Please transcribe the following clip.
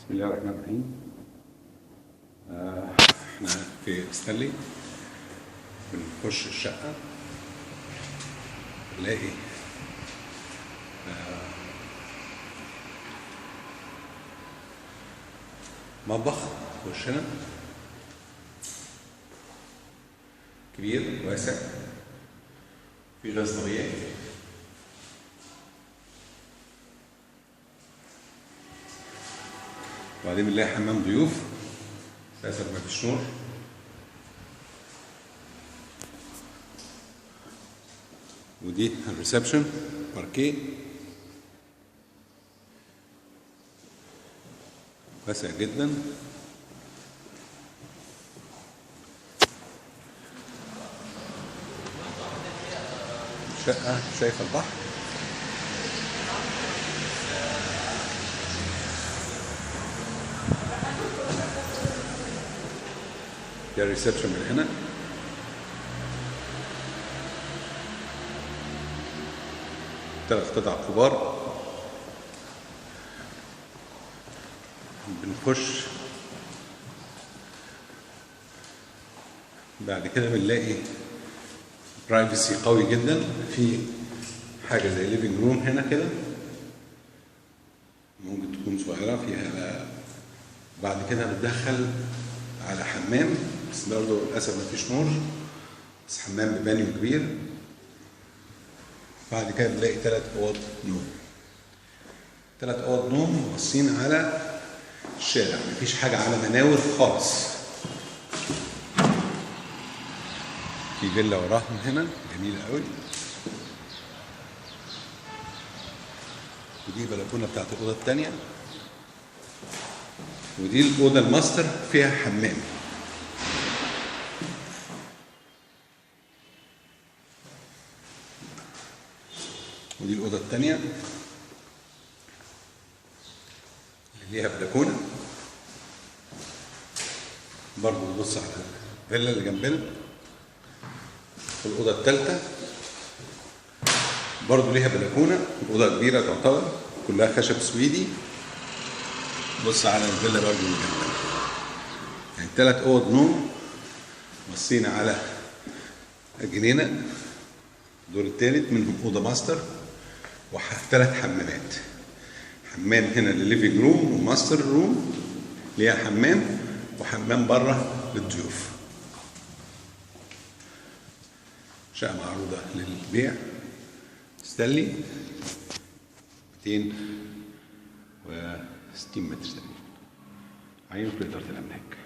بسم الله الرحمن الرحيم. احنا في ستانلي بنخش الشقة نلاقي مطبخ في وشنا كبير واسع، في غاز طبيعي، وبعدين بنلاقي حمام ضيوف للأسف مفيش نور، ودي الريسبشن باركيه واسع جدا. شقة شايفة البحر، ده الريسبشن من هنا. ثلاث قطع كبار. بنخش بعد كده بنلاقي برايفسي قوي جدا، في حاجه زي ليفنج روم هنا كده، ممكن تكون صغيره فيها. بعد كده بتدخل على حمام، بس برضه للاسف مفيش نور، بس حمام ببانيو كبير. بعد كده بنلاقي 3 اوض نوم. 3 اوض نوم باصين على الشارع، مفيش حاجه على مناور خالص. في فيلا وراهم هنا جميله قوي، ودي بلكونه بتاعت الاوضه الثانيه، ودي الاوضه الماستر فيها حمام. ودي الاوضه الثانيه اللي ليها بلكونه، برضه بتبص على الفيلا اللي جنبنا. والأوضة الثالثة برضه ليها بلكونة، أوضة كبيرة تعتبر كلها خشب سويدي، بص على الفيلا برضه اللي جنبنا. يعني 3 أوض نوم باصين على جنينة، الدور الثالث منهم أوضة ماستر و3 حمامات. حمام هنا للليفينج روم، وماستر روم ليها حمام، وحمام بره للضيوف. شقة معروضة للبيع، ستانلي 260 متر تقريبا. عينه في إدارة الأملاك.